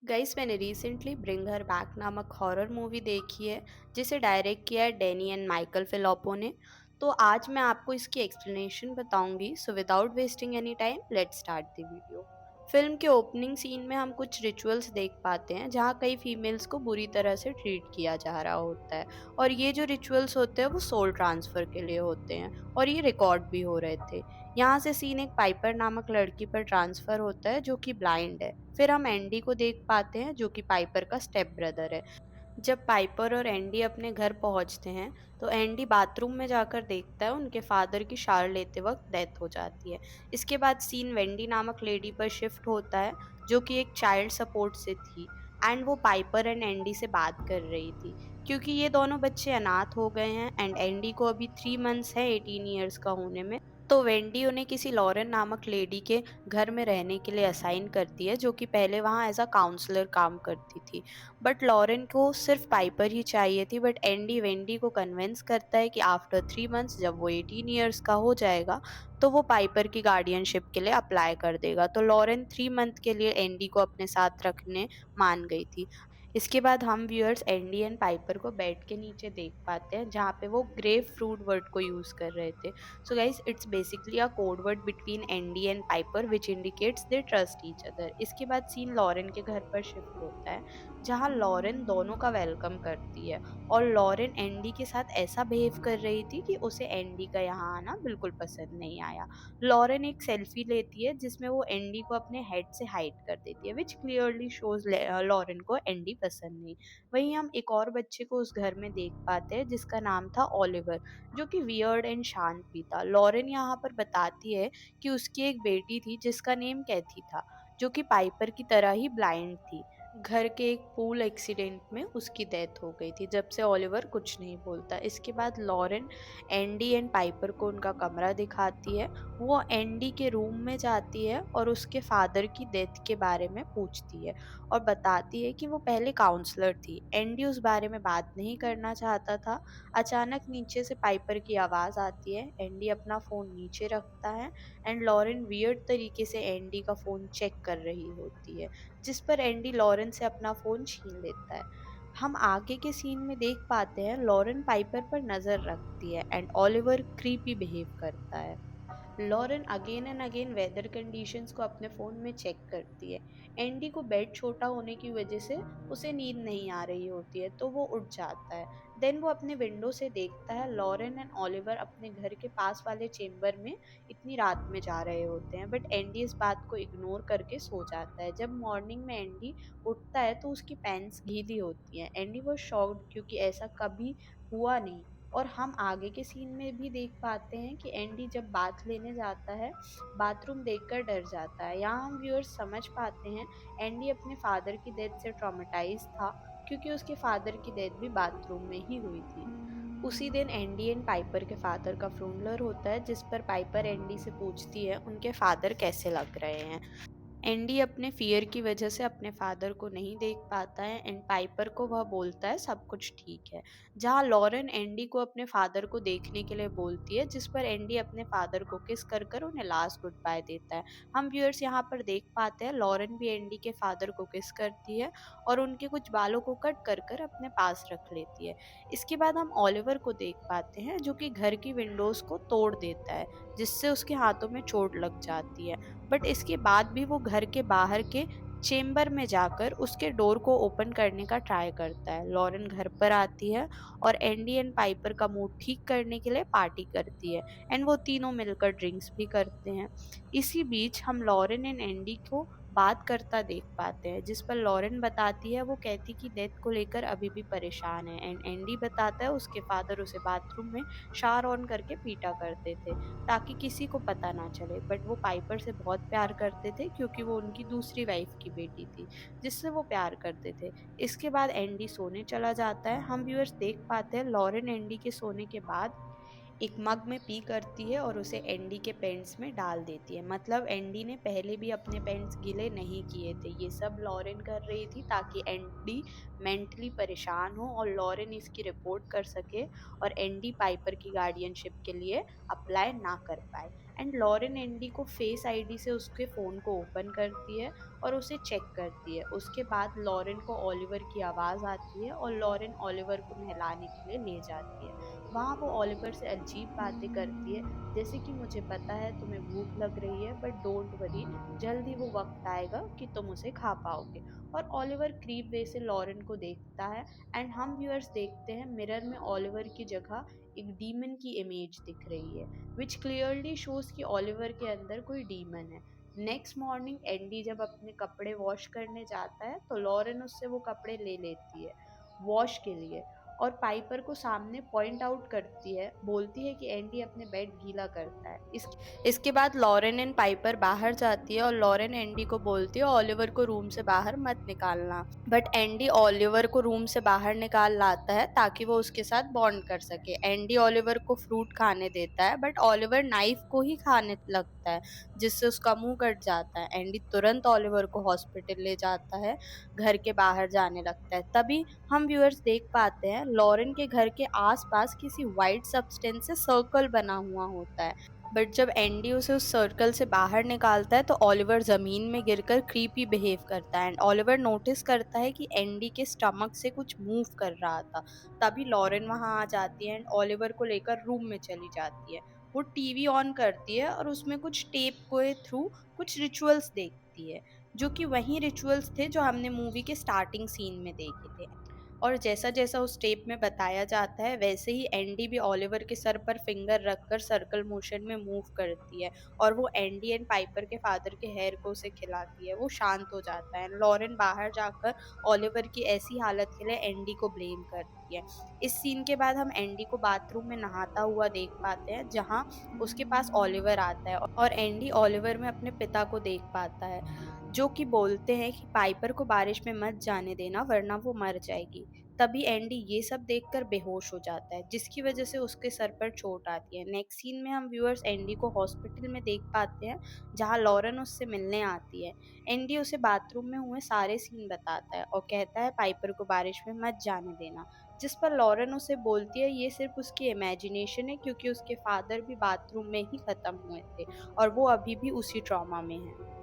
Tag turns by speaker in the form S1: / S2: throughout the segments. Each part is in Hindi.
S1: गाइस मैंने रिसेंटली ब्रिंग हर बैक नामक हॉरर मूवी देखी है जिसे डायरेक्ट किया है डैनी एंड माइकल फिलिप्पो ने। तो आज मैं आपको इसकी एक्सप्लेनेशन बताऊंगी। So without wasting any time let's start the video. Film के ओपनिंग सीन में हम कुछ रिचुअल्स देख पाते हैं जहाँ कई फीमेल्स को बुरी तरह से ट्रीट किया जा रहा होता है। और ये जो रिचुअल्स होते हैं वो सोल ट्रांसफर के लिए होते हैं और ये रिकॉर्ड भी हो रहे थे। यहाँ से सीन एक पाइपर नामक लड़की पर ट्रांसफर होता है जो कि ब्लाइंड है। फिर हम एंडी को देख पाते हैं जो कि पाइपर का स्टेप ब्रदर है। जब पाइपर और एंडी अपने घर पहुंचते हैं तो एंडी बाथरूम में जाकर देखता है उनके फादर की शावर लेते वक्त डेथ हो जाती है। इसके बाद सीन वेंडी नामक लेडी पर शिफ्ट होता है जो कि एक चाइल्ड सपोर्ट से थी एंड वो पाइपर एंड एंडी से बात कर रही थी क्योंकि ये दोनों बच्चे अनाथ हो गए हैं एंड एंडी को अभी 3 मंथ्स है 18 ईयर्स का होने में। तो वेंडी उन्हें किसी लॉरेन नामक लेडी के घर में रहने के लिए असाइन करती है जो कि पहले वहाँ एज अ काउंसलर काम करती थी। बट लॉरेन को सिर्फ पाइपर ही चाहिए थी। बट एंडी वेंडी को कन्विंस करता है कि आफ्टर 3 मंथ्स जब वो 18 ईयर्स का हो जाएगा तो वो पाइपर की गार्डियनशिप के लिए अप्लाई कर देगा। तो लॉरेन 3 मंथ के लिए एंडी को अपने साथ रखने मान गई थी। इसके बाद हम व्यूअर्स एंडी एंड पाइपर को बेड के नीचे देख पाते हैं जहाँ पे वो ग्रेप फ्रूट वर्ड को यूज कर रहे थे। So guys, it's basically a code word between Andy and Piper which indicates they trust each other. इसके बाद सीन लॉरेन के घर पर शिफ्ट होता है जहाँ लॉरेन दोनों का वेलकम करती है और लॉरेन एंडी के साथ ऐसा बिहेव कर रही थी कि उसे एंडी का यहाँ आना बिल्कुल पसंद नहीं आया। लॉरेन एक सेल्फी लेती है जिसमें वो एंडी को अपने हेड से हाइड कर देती है विच क्लियरली शोज लॉरेन को एंडी पसंद नहीं। वहीं हम एक और बच्चे को उस घर में देख पाते हैं जिसका नाम था ओलिवर जो कि वियर्ड एंड शांत भी था। लॉरेन यहाँ पर बताती है कि उसकी एक बेटी थी जिसका नेम कैथी था जो कि पाइपर की तरह ही ब्लाइंड थी। घर के एक पूल एक्सीडेंट में उसकी डेथ हो गई थी। जब से ओलिवर कुछ नहीं बोलता। इसके बाद लॉरेन एंडी एंड पाइपर को उनका कमरा दिखाती है। वो एंडी के रूम में जाती है और उसके फादर की डेथ के बारे में पूछती है और बताती है कि वो पहले काउंसलर थी। एंडी उस बारे में बात नहीं करना चाहता था। अचानक नीचे से पाइपर की आवाज आती है। एंडी अपना फोन नीचे रखता है एंड लॉरेन वियर्ड तरीके से एंडी का फोन चेक कर रही होती है जिस पर एंडी लॉरेन से अपना फोन छीन लेता है। हम आगे के सीन में देख पाते हैं लॉरेन पाइपर पर नजर रखती है एंड ओलिवर क्रीपी बिहेव करता है। Lauren again and again weather conditions को अपने फ़ोन में चेक करती है। एंडी को बेड छोटा होने की वजह से उसे नींद नहीं आ रही होती है तो वो उठ जाता है। देन वो अपने विंडो से देखता है लॉरेन एंड ओलिवर अपने घर के पास वाले चेम्बर में इतनी रात में जा रहे होते हैं। बट एंडी इस बात को इग्नोर करके सो जाता है। जब मॉर्निंग में एंडी उठता है तो उसकी पैंट्स गीली होती हैं। एंडी वो शॉक्ड क्योंकि ऐसा कभी हुआ नहीं। और हम आगे के सीन में भी देख पाते हैं कि एंडी जब बाथ लेने जाता है बाथरूम देखकर डर जाता है। यहाँ हम व्यूअर्स समझ पाते हैं एंडी अपने फादर की डेथ से ट्रॉमेटाइज था क्योंकि उसके फादर की डेथ भी बाथरूम में ही हुई थी। उसी दिन एंडी एंड पाइपर के फादर का फ्यूनरल होता है जिस पर पाइपर एंडी से पूछती है उनके फादर कैसे लग रहे हैं। एंडी अपने फियर की वजह से अपने फादर को नहीं देख पाता है एंड पाइपर को वह बोलता है सब कुछ ठीक है। जहाँ लॉरेन एंडी को अपने फादर को देखने के लिए बोलती है जिस पर एंडी अपने फादर को किस कर कर उन्हें लास्ट गुड बाय देता है। हम व्यूअर्स यहाँ पर देख पाते हैं लॉरेन भी एंडी के फादर को किस करती है और उनके कुछ बालों को कट कर कर अपने पास रख लेती है। इसके बाद हम ओलिवर को देख पाते हैं जो कि घर की विंडोज को तोड़ देता है जिससे उसके हाथों में चोट लग जाती है। बट इसके बाद भी वो घर के बाहर के चेम्बर में जाकर उसके डोर को ओपन करने का ट्राई करता है। लॉरेन घर पर आती है और एंडी एंड पाइपर का मूड ठीक करने के लिए पार्टी करती है एंड वो तीनों मिलकर ड्रिंक्स भी करते हैं। इसी बीच हम लॉरेन एंड एंडी को बात करता देख पाते हैं जिस पर लॉरेन बताती है वो कैथी की डेथ को लेकर अभी भी परेशान है एंड एंडी बताता है उसके फादर उसे बाथरूम में शावर ऑन करके पीटा करते थे ताकि किसी को पता ना चले। बट वो पाइपर से बहुत प्यार करते थे क्योंकि वो उनकी दूसरी वाइफ की बेटी थी जिससे वो प्यार करते थे। इसके बाद एंडी सोने चला जाता है। हम व्यूअर्स देख पाते हैं लॉरेन एंडी के सोने के बाद एक मग में पी करती है और उसे एंडी के पेंट्स में डाल देती है। मतलब एंडी ने पहले भी अपने पेंट्स गीले नहीं किए थे। ये सब लॉरेन कर रही थी ताकि एंडी मेंटली परेशान हो और लॉरेन इसकी रिपोर्ट कर सके और एंडी पाइपर की गार्डियनशिप के लिए अप्लाई ना कर पाए। एंड लॉरेन एंडी को फेस आईडी से उसके फ़ोन को ओपन करती है और उसे चेक करती है। उसके बाद लॉरेन को ओलिवर की आवाज़ आती है और लॉरेन ओलिवर को नहलाने के लिए ले जाती है। वहाँ वो ओलिवर से अजीब बातें करती है, जैसे कि मुझे पता है तुम्हें भूख लग रही है, बट डोंट वरी, जल्द ही वो वक्त आएगा कि तुम उसे खा पाओगे। और ओलिवर क्रीप वे से लॉरेन को देखता है एंड हम व्यूअर्स देखते हैं मिरर में ओलिवर की जगह एक डीमन की इमेज दिख रही है, विच क्लियरली शोज कि ओलिवर के अंदर कोई डीमन है। नेक्स्ट मॉर्निंग एंडी जब अपने कपड़े वॉश करने जाता है तो लॉरेन उससे वो कपड़े ले लेती है वॉश के लिए, और पाइपर को सामने पॉइंट आउट करती है, बोलती है कि एंडी अपने बेड गीला करता है। इसके बाद लॉरेन एंड पाइपर बाहर जाती है और लॉरेन एंडी को बोलती है ओलिवर को रूम से बाहर मत निकालना, बट एंडी ओलिवर को रूम से बाहर निकाल लाता है ताकि वो उसके साथ बॉन्ड कर सके। एंडी ओलिवर को फ्रूट खाने देता है बट ओलिवर नाइफ को ही खाने लगता है, जिससे उसका मुंह कट जाता है। एंडी तुरंत ओलिवर को हॉस्पिटल ले जाता है, घर के बाहर जाने लगता है। तभी हम व्यूअर्स देख पाते हैं लॉरेन के घर के आसपास किसी वाइट सब्सटेंस से सर्कल बना हुआ होता है, बट जब एंडी उसे उस सर्कल से बाहर निकालता है तो ओलिवर जमीन में गिरकर क्रीपी बिहेव करता है एंड ओलिवर नोटिस करता है कि एंडी के स्टमक से कुछ मूव कर रहा था। तभी लॉरेन वहां आ जाती है एंड ओलिवर को लेकर रूम में चली जाती है। वो टीवी ऑन करती है और उसमें कुछ टेप के थ्रू कुछ रिचुअल्स देखती है, जो कि वही रिचुअल्स थे जो हमने मूवी के स्टार्टिंग सीन में देखे थे। और जैसा जैसा उस टेप में बताया जाता है वैसे ही एंडी भी ओलिवर के सर पर फिंगर रखकर सर्कल मोशन में मूव करती है, और वो एंडी एंड पाइपर के फादर के हेयर को उसे खिलाती है। वो शांत हो जाता है। लॉरेन बाहर जाकर ओलिवर की ऐसी हालत के लिए एंडी को ब्लेम करती है। इस सीन के बाद हम एंडी को बाथरूम में नहाता हुआ देख पाते हैं, जहाँ उसके पास ओलिवर आता है और एंडी ओलिवर में अपने पिता को देख पाता है, जो कि बोलते हैं कि पाइपर को बारिश में मत जाने देना वरना वो मर जाएगी। तभी एंडी ये सब देखकर बेहोश हो जाता है, जिसकी वजह से उसके सर पर चोट आती है। नेक्स्ट सीन में हम व्यूअर्स एंडी को हॉस्पिटल में देख पाते हैं, जहां लॉरेन उससे मिलने आती है। एंडी उसे बाथरूम में हुए सारे सीन बताता है और कहता है पाइपर को बारिश में मत जाने देना, जिस पर लॉरेन उसे बोलती है ये सिर्फ उसकी इमेजिनेशन है, क्योंकि उसके फादर भी बाथरूम में ही खत्म हुए थे और वो अभी भी उसी ट्रॉमा में है।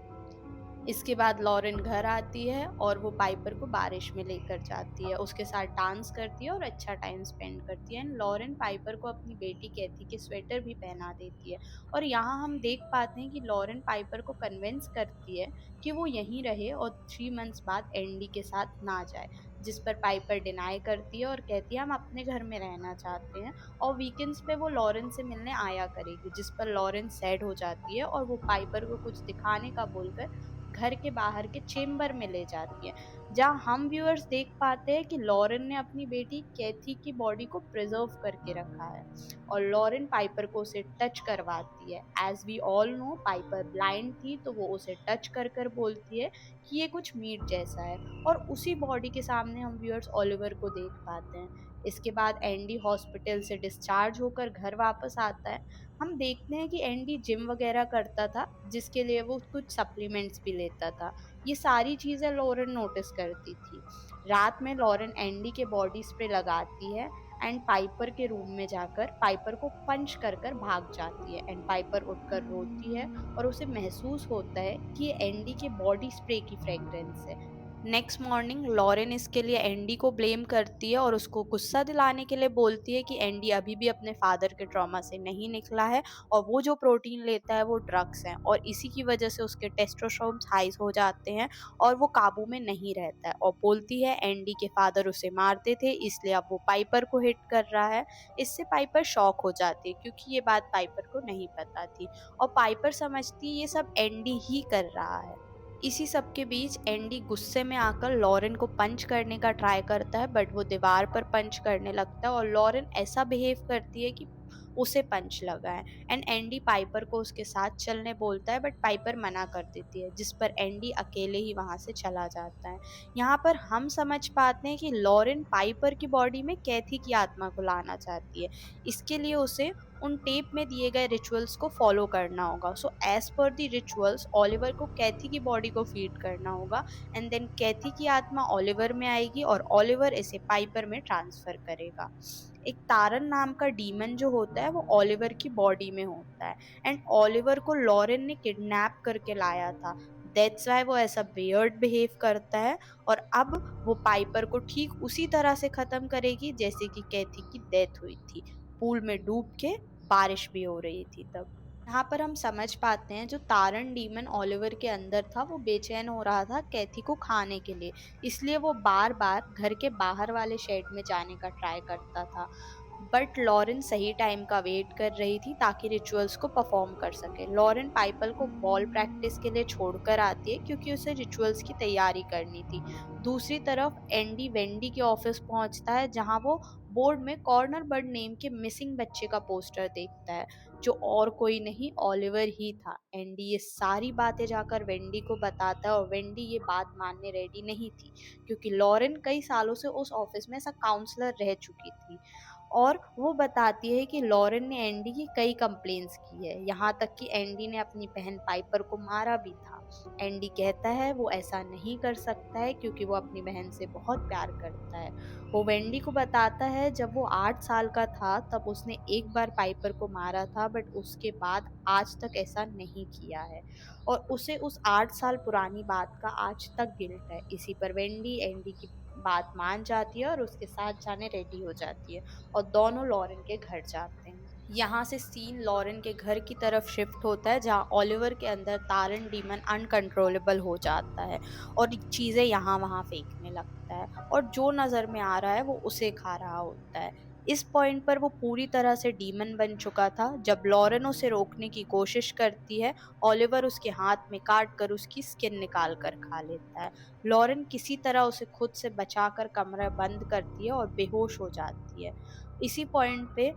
S1: इसके बाद लॉरेन घर आती है और वो पाइपर को बारिश में लेकर जाती है, उसके साथ डांस करती है और अच्छा टाइम स्पेंड करती है। एंड लॉरेन पाइपर को अपनी बेटी कैथी के स्वेटर भी पहना देती है, और यहाँ हम देख पाते हैं कि लॉरेन पाइपर को कन्विंस करती है कि वो यहीं रहे और 3 मंथ्स बाद एंडी के साथ ना जाए, जिस पर पाइपर डिनाई करती है और कहती है हम अपने घर में रहना चाहते हैं और वीकेंड्स पे वो लॉरेन से मिलने आया करेगी, जिस पर लॉरेन सैड हो जाती है और वो पाइपर को कुछ दिखाने का बोलकर घर के बाहर के चेम्बर में ले जाती है, जहाँ हम व्यूअर्स देख पाते हैं कि लॉरेन ने अपनी बेटी कैथी की बॉडी को प्रिजर्व करके रखा है और लॉरेन पाइपर को उसे टच करवाती है। As we all know Piper blind थी, तो वो उसे टच कर कर बोलती है कि ये कुछ मीट जैसा है, और उसी बॉडी के सामने हम व्यूअर्स ओलिवर को देख पाते हैं। इसके बाद एंडी हॉस्पिटल से डिस्चार्ज होकर घर वापस आता है। हम देखते हैं कि एंडी जिम वगैरह करता था, जिसके लिए वो कुछ सप्लीमेंट्स भी लेता था। ये सारी चीज़ें लॉरेन नोटिस करती थी। रात में लॉरेन एंडी के बॉडी स्प्रे लगाती है एंड पाइपर के रूम में जाकर पाइपर को पंच कर कर भाग जाती है एंड पाइपर उठकर रोती है और उसे महसूस होता है कि ये एंडी के बॉडी स्प्रे की फ्रेग्रेंस है। नेक्स्ट मॉर्निंग लॉरेन इसके लिए एंडी को ब्लेम करती है और उसको गुस्सा दिलाने के लिए बोलती है कि एंडी अभी भी अपने फादर के ट्रॉमा से नहीं निकला है और वो जो प्रोटीन लेता है वो ड्रग्स है, और इसी की वजह से उसके टेस्टोस्टेरोन हाई हो जाते हैं और वो काबू में नहीं रहता है, और बोलती है एंडी के फादर उसे मारते थे इसलिए अब वो पाइपर को हिट कर रहा है। इससे पाइपर शॉक हो जाती है, क्योंकि ये बात पाइपर को नहीं पता थी और पाइपर समझती है ये सब एंडी ही कर रहा है। इसी सब के बीच एंडी गुस्से में आकर लॉरेन को पंच करने का ट्राई करता है, बट वो दीवार पर पंच करने लगता है और लॉरेन ऐसा बिहेव करती है कि उसे पंच लगा है एंड एंडी पाइपर को उसके साथ चलने बोलता है, बट पाइपर मना कर देती है, जिस पर एंडी अकेले ही वहां से चला जाता है। यहाँ पर हम समझ पाते हैं कि लॉरेन पाइपर की बॉडी में कैथी की आत्मा को लाना चाहती है, इसके लिए उसे उन टेप में दिए गए रिचुअल्स को फॉलो करना होगा। So as per the rituals Oliver को कैथी की बॉडी को फीड करना होगा, एंड देन कैथी की आत्मा ओलिवर में आएगी और ओलिवर इसे पाइपर में ट्रांसफर करेगा। एक तारन नाम का डीमन जो होता है वो ओलिवर की बॉडी में होता है, एंड ओलिवर को लॉरेन ने किडनैप करके लाया था। दैट्स वाई वो ऐसा वियर्ड बिहेव करता है। और अब वो पाइपर को ठीक उसी तरह से खत्म करेगी जैसे कि कैथी की डेथ हुई थी, पूल में डूब के, बारिश भी हो रही थी तब। यहाँ पर हम समझ पाते हैं जो तारन डीमन ओलिवर के अंदर था वो बेचैन हो रहा था कैथी को खाने के लिए, इसलिए वो बार बार घर के बाहर वाले शेड में जाने का ट्राई करता था। बट लॉरेन सही टाइम का वेट कर रही थी ताकि रिचुअल्स को परफॉर्म कर सके। लॉरेन पाइपल को बॉल प्रैक्टिस के लिए छोड़कर आती है क्योंकि उसे रिचुअल्स की तैयारी करनी थी। दूसरी तरफ एंडी वेंडी के ऑफिस पहुंचता है जहां वो बोर्ड में कॉर्नर बर्ड नेम के मिसिंग बच्चे का पोस्टर देखता है, जो और कोई नहीं ओलिवर ही था। एंडी ये सारी बातें जाकर वेंडी को बताता है और वेंडी ये बात मानने रेडी नहीं थी क्योंकि लॉरेन कई सालों से उस ऑफिस में ऐसा काउंसलर रह चुकी थी। और वो बताती है कि लॉरेन ने एंडी की कई कंप्लेंट्स की है, यहाँ तक कि एंडी ने अपनी बहन पाइपर को मारा भी था। एंडी कहता है वो ऐसा नहीं कर सकता है क्योंकि वो अपनी बहन से बहुत प्यार करता है। वो वेंडी को बताता है जब वो 8 साल का था तब उसने एक बार पाइपर को मारा था, बट उसके बाद आज तक ऐसा नहीं किया है और उसे उस 8 साल पुरानी बात का आज तक गिल्ट है। इसी पर वेंडी एंडी की बात मान जाती है और उसके साथ जाने रेडी हो जाती है और दोनों लॉरेन के घर जाते हैं। यहाँ से सीन लॉरेन के घर की तरफ शिफ्ट होता है जहाँ ओलिवर के अंदर तारन डीमन अनकंट्रोलेबल हो जाता है और चीज़ें यहाँ वहाँ फेंकने लगता है और जो नज़र में आ रहा है वो उसे खा रहा होता है। इस पॉइंट पर वो पूरी तरह से डीमन बन चुका था। जब लॉरेन उसे रोकने की कोशिश करती है, ओलिवर उसके हाथ में काट कर उसकी स्किन निकाल कर खा लेता है। लॉरेन किसी तरह उसे खुद से बचाकर कमरा बंद करती है और बेहोश हो जाती है। इसी पॉइंट पे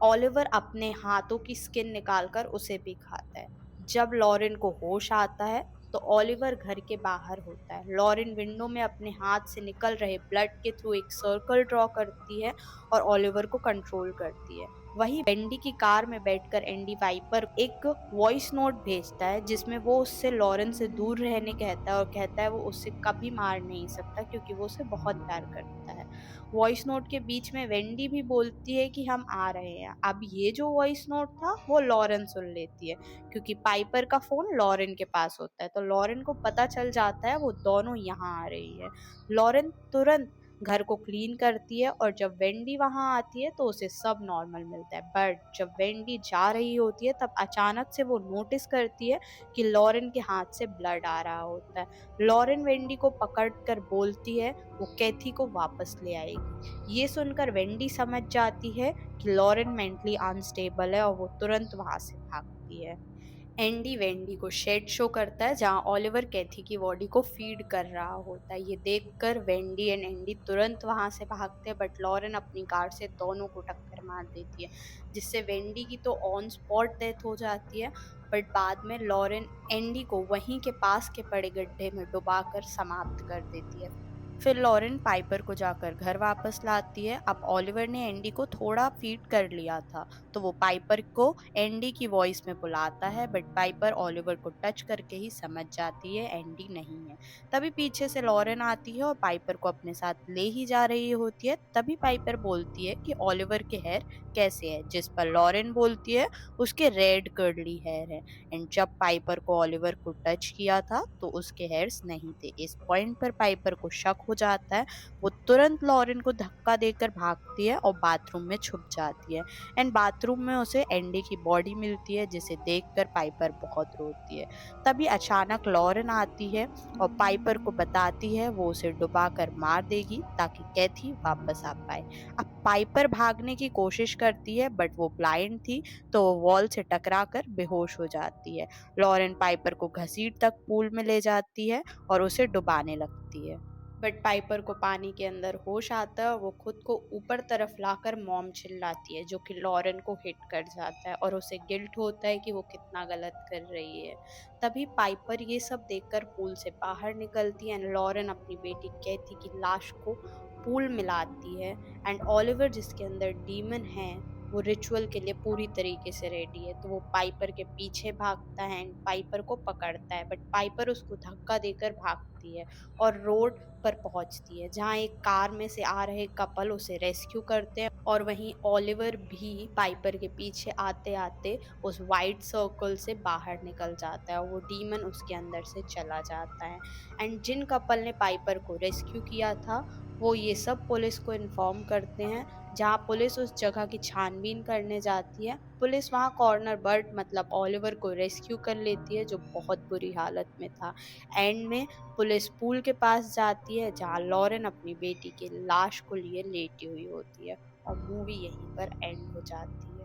S1: ओलिवर अपने हाथों की स्किन निकालकर उसे भी खाता है। जब लॉरेन को होश आता है तो ओलिवर घर के बाहर होता है। लॉरेन विंडो में अपने हाथ से निकल रहे ब्लड के थ्रू एक सर्कल ड्रॉ करती है और ओलिवर को कंट्रोल करती है। वहीं वेंडी की कार में बैठकर एंडी वाइपर एक वॉइस नोट भेजता है जिसमें वो उससे लॉरेन से दूर रहने कहता है और कहता है वो उससे कभी मार नहीं सकता क्योंकि वो उसे बहुत प्यार करता है। वॉइस नोट के बीच में वेंडी भी बोलती है कि हम आ रहे हैं। अब ये जो वॉइस नोट था वो लॉरेन सुन लेती है क्योंकि पाइपर का फोन लॉरेन के पास होता है, तो लॉरेन को पता चल जाता है वो दोनों यहाँ आ रही है। लॉरेन तुरंत घर को क्लीन करती है और जब वेंडी वहां आती है तो उसे सब नॉर्मल मिलता है। बट जब वेंडी जा रही होती है तब अचानक से वो नोटिस करती है कि लॉरेन के हाथ से ब्लड आ रहा होता है। लॉरेन वेंडी को पकड़कर बोलती है वो कैथी को वापस ले आएगी। ये सुनकर वेंडी समझ जाती है कि लॉरेन मेंटली अनस्टेबल है और वो तुरंत वहां से भागती है। एंडी वेंडी को शेड शो करता है जहां ओलिवर कैथी की बॉडी को फीड कर रहा होता है। ये देखकर वेंडी एंड एंडी तुरंत वहां से भागते हैं, बट लॉरेन अपनी कार से दोनों को टक्कर मार देती है जिससे वेंडी की तो ऑन स्पॉट डेथ हो जाती है। बट बाद में लॉरेन एंडी को वहीं के पास के पड़े गड्ढे में डुबाकर समाप्त कर देती है। फिर लॉरेन पाइपर को जाकर घर वापस लाती है। अब ओलिवर ने एंडी को थोड़ा फीड कर लिया था तो वो पाइपर को एंडी की वॉइस में बुलाता है, बट पाइपर ओलिवर को टच करके ही समझ जाती है एंडी नहीं है। तभी पीछे से लॉरेन आती है और पाइपर को अपने साथ ले ही जा रही होती है। तभी पाइपर बोलती है कि ओलिवर के हेयर कैसे है, जिस पर लॉरेन बोलती है उसके रेड कर्ली हेयर है। एंड जब पाइपर को ओलिवर को टच किया था तो उसके हेयर्स नहीं थे। इस पॉइंट पर पाइपर को शक हो जाता है। वो तुरंत लॉरेन को धक्का देकर भागती है और बाथरूम में छुप जाती है। एंड बाथरूम में उसे एंडी की बॉडी मिलती है जिसे देखकर पाइपर बहुत रोती है। तभी अचानक लॉरेन आती है और पाइपर को बताती है वो उसे डुबाकर मार देगी ताकि कैथी वापस आ पाए। अब पाइपर भागने की कोशिश करती है बट वो ब्लाइंड थी तो वो वॉल से टकराकर बेहोश हो जाती है। लॉरेन पाइपर को घसीट तक पूल में ले जाती है और उसे डुबाने लगती है। बट पाइपर को पानी के अंदर होश आता है और वो खुद को ऊपर तरफ लाकर मॉम चिल्लाती है जो कि लॉरेन को हिट कर जाता है और उसे गिल्ट होता है कि वो कितना गलत कर रही है। तभी पाइपर ये सब देखकर पूल से बाहर निकलती है एंड लॉरेन अपनी बेटी कैथी की लाश को पूल मिलाती है। एंड ओलिवर जिसके अंदर डीमन है वो रिचुअल के लिए पूरी तरीके से रेडी है। तो वो पाइपर के पीछे भागता है एंड पाइपर को पकड़ता है, बट पाइपर उसको धक्का देकर भागती है और रोड पर पहुंचती है जहां एक कार में से आ रहे कपल उसे रेस्क्यू करते हैं। और वहीं ओलिवर भी पाइपर के पीछे आते आते उस वाइट सर्कल से बाहर निकल जाता है और वो डीमन उसके अंदर से चला जाता है। एंड जिन कपल ने पाइपर को रेस्क्यू किया था वो ये सब पुलिस को इन्फॉर्म करते हैं। जहाँ पुलिस उस जगह की छानबीन करने जाती है, पुलिस वहाँ कॉर्नर बर्ट मतलब ओलिवर को रेस्क्यू कर लेती है जो बहुत बुरी हालत में था। एंड में पुलिस पूल के पास जाती है जहाँ लॉरेन अपनी बेटी की लाश को लिए लेटी हुई होती है और मूवी यहीं पर एंड हो जाती है।